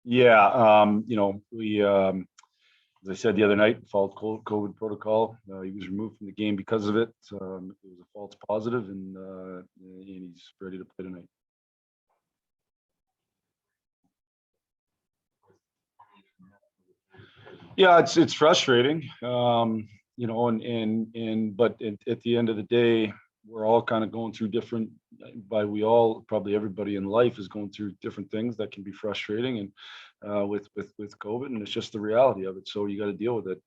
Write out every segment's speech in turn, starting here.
Yeah, we, as I said the other night, followed COVID protocol. He was removed from the game because of it. It was a false positive, and he's ready to play tonight. Yeah, it's frustrating, but at the end of the day, we're all kind of going through different. By we all, probably everybody in life is going through different things that can be frustrating, and with COVID, and it's just the reality of it. So you got to deal with it.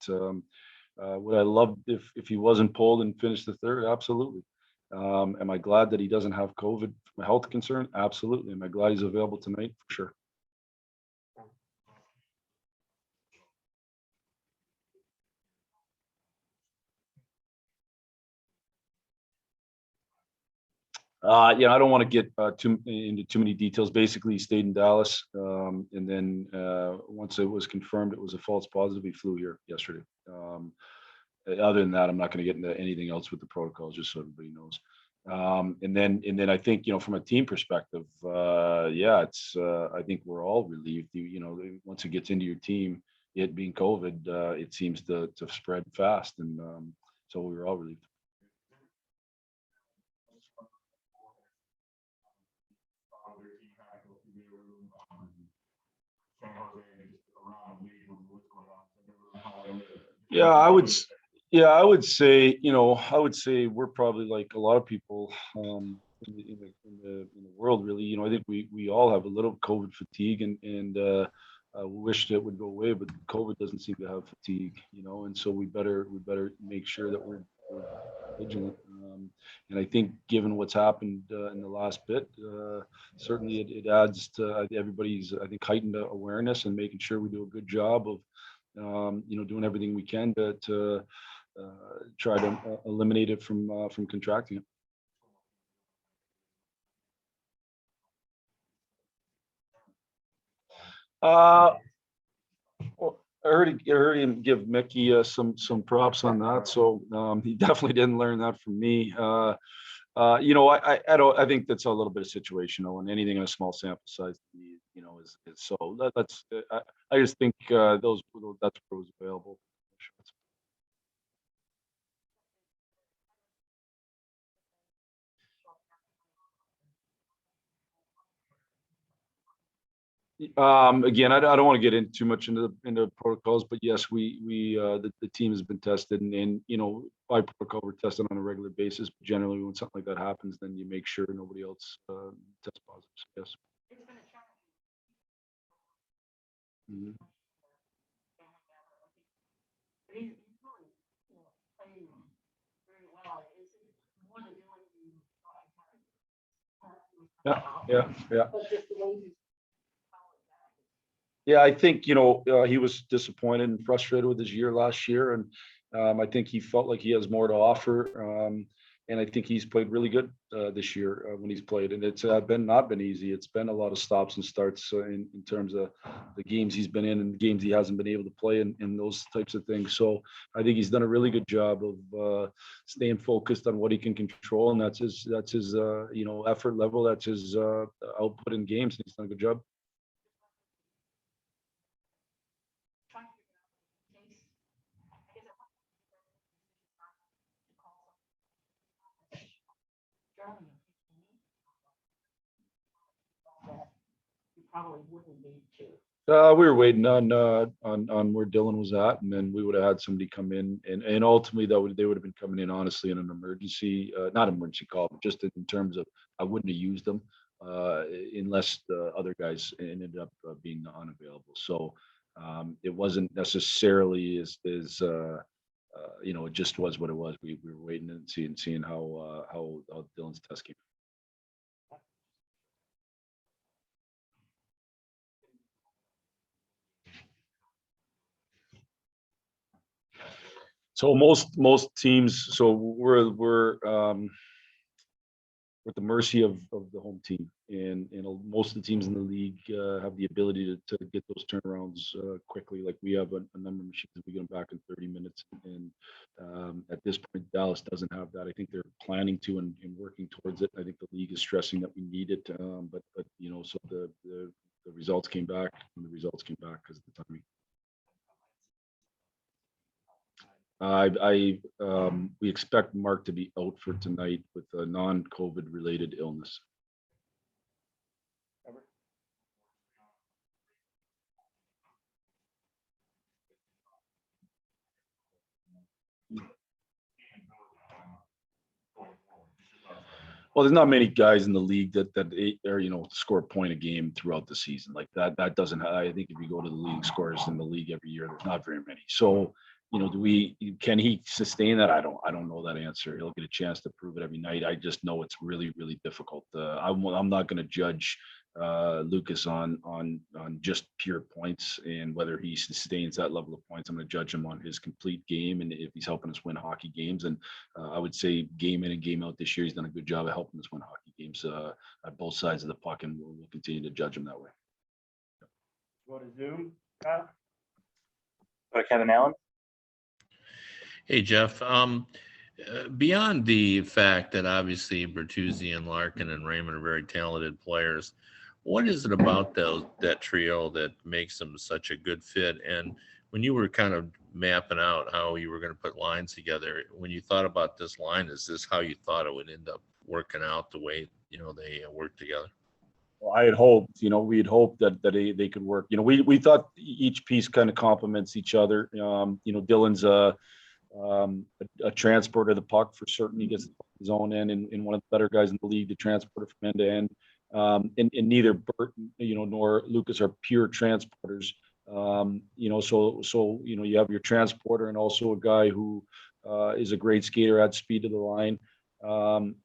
Would I love if he wasn't pulled and finished the third? Absolutely. Am I glad that he doesn't have COVID from a health concern? Absolutely. Am I glad he's available tonight? For sure. I don't want to get too into too many details. Basically, he stayed in Dallas, and then once it was confirmed it was a false positive, he flew here yesterday. Other than that, I'm not going to get into anything else with the protocols, just so everybody knows. And then I think from a team perspective, yeah, it's I think we're all relieved. Once it gets into your team, it being COVID, it seems to spread fast, and so we were all relieved. Yeah, yeah, I would say we're probably like a lot of people in the world, really. I think we all have a little COVID fatigue, and we wish that would go away, but COVID doesn't seem to have fatigue, and so we better make sure that we're vigilant. And I think given what's happened in the last bit, certainly it adds to everybody's, I think, heightened awareness and making sure we do a good job of doing everything we can to try to eliminate it from contracting it. Uh, well, I heard him give Mickey some props on that, so he definitely didn't learn that from me. I don't. I think that's a little bit of situational, and anything in a small sample size, is so. That's. I just think that's what was available. Again, I don't want to get in too much into protocols, but yes, the team has been tested, and by protocol we're tested on a regular basis. But generally, when something like that happens, then you make sure nobody else tests positive. Yes. Mhm. Yeah, yeah, yeah. Yeah, I think he was disappointed and frustrated with his year last year, and I think he felt like he has more to offer. And I think he's played really good this year when he's played, and it's been not been easy. It's been a lot of stops and starts in terms of the games he's been in and the games he hasn't been able to play, and those types of things. So I think he's done a really good job of staying focused on what he can control, and that's his effort level, that's his output in games. He's done a good job. We were waiting on where Dylan was at, and then we would have had somebody come in, and ultimately they would have been coming in honestly in an emergency, not emergency call, but just in terms of I wouldn't have used them uh, unless the other guys ended up being unavailable. So it wasn't necessarily it just was what it was. We were waiting and seeing how Dylan's test came. So most teams, so we're at the mercy of the home team, and most of the teams in the league have the ability to get those turnarounds quickly. Like we have a number of machines that we get them back in 30 minutes, and At this point, Dallas doesn't have that. I think they're planning to and working towards it. I think the league is stressing that we need it. But so the results came back, and the results came back because of the timing. We expect Mark to be out for tonight with a non-COVID related illness. Well, there's not many guys in the league that are score a point a game throughout the season like that. That doesn't. I think if you go to the leading scorers in the league every year, there's not very many. So, can he sustain that? I don't know that answer. He'll get a chance to prove it every night. I just know it's really, really difficult. I'm not going to judge Lucas on just pure points and whether he sustains that level of points. I'm going to judge him on his complete game and if he's helping us win hockey games. And I would say game in and game out this year, he's done a good job of helping us win hockey games at both sides of the puck, and we'll continue to judge him that way. Go to Zoom. Go to Kevin Allen. Hey, Jeff. Beyond the fact that obviously Bertuzzi and Larkin and Raymond are very talented players, what is it about that trio that makes them such a good fit? And when you were kind of mapping out how you were going to put lines together, when you thought about this line, is this how you thought it would end up working out the way they work together? Well, I had hoped, we had hoped that they could work. We thought each piece kind of complements each other. Dylan's a transporter of the puck for certain. He gets his own end and one of the better guys in the league to transport it from end to end. And neither Bert, nor Lucas are pure transporters. So you have your transporter and also a guy who is a great skater at speed of the line.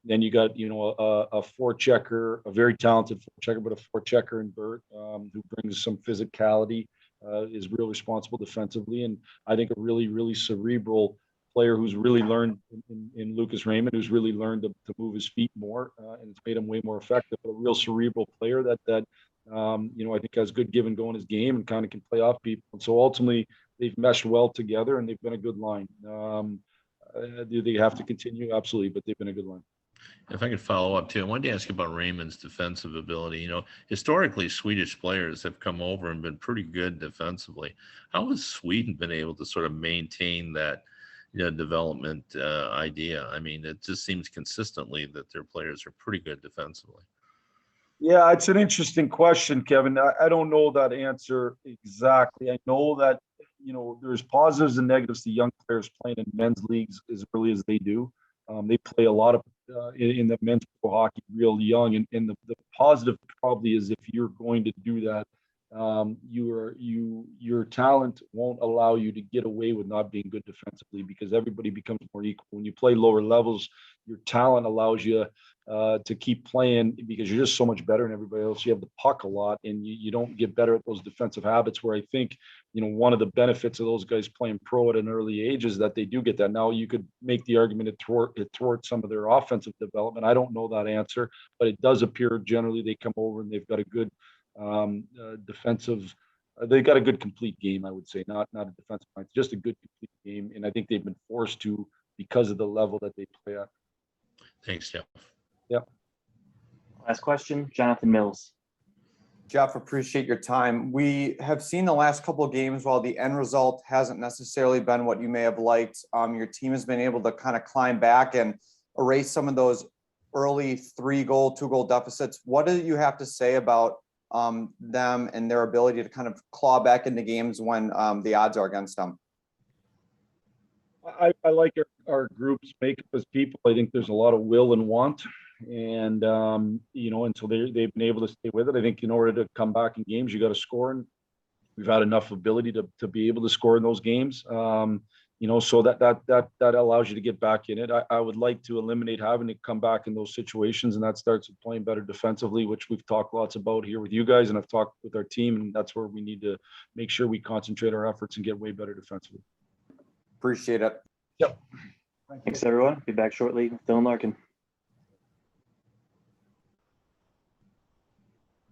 Then you got, a forechecker, a very talented forechecker, but a forechecker in Bert, who brings some physicality, is real responsible defensively. And I think a really, really cerebral player who's really learned in Lucas Raymond, who's really learned to move his feet more, and it's made him way more effective. But a real cerebral player that I think has good give and go in his game and kind of can play off people. And so ultimately they've meshed well together and they've been a good line. Do they have to continue? Absolutely, but they've been a good line. If I could follow up too, I wanted to ask you about Raymond's defensive ability. Historically, Swedish players have come over and been pretty good defensively. How has Sweden been able to sort of maintain that development idea? I mean, it just seems consistently that their players are pretty good defensively. Yeah, it's an interesting question, Kevin. I don't know that answer exactly. I know that, there's positives and negatives to young players playing in men's leagues as early as they do. They play a lot of in the men's pro hockey real young. And the positive probably is if you're going to do that, your talent won't allow you to get away with not being good defensively because everybody becomes more equal. When you play lower levels, your talent allows you to keep playing because you're just so much better than everybody else. You have the puck a lot and you don't get better at those defensive habits where I think, one of the benefits of those guys playing pro at an early age is that they do get that. Now you could make the argument it thwarts some of their offensive development. I don't know that answer, but it does appear generally they come over and they've got a good defensive. They got a good complete game, I would say, not a defensive line, just a good complete game. And I think they've been forced to because of the level that they play at. Thanks, Jeff. Yeah. Last question, Jonathan Mills. Jeff, appreciate your time. We have seen the last couple of games, while the end result hasn't necessarily been what you may have liked, your team has been able to kind of climb back and erase some of those early 3-goal, 2-goal deficits. What do you have to say about them and their ability to kind of claw back into games when the odds are against them? I like our group's makeup as people. I think there's a lot of will and want. And, and so they've been able to stay with it. I think in order to come back in games, you got to score. And we've had enough ability to be able to score in those games. So that allows you to get back in it. I would like to eliminate having to come back in those situations. And that starts with playing better defensively, which we've talked lots about here with you guys. And I've talked with our team. And that's where we need to make sure we concentrate our efforts and get way better defensively. Appreciate it. Yep. Thanks, everyone. Be back shortly with Dylan Larkin.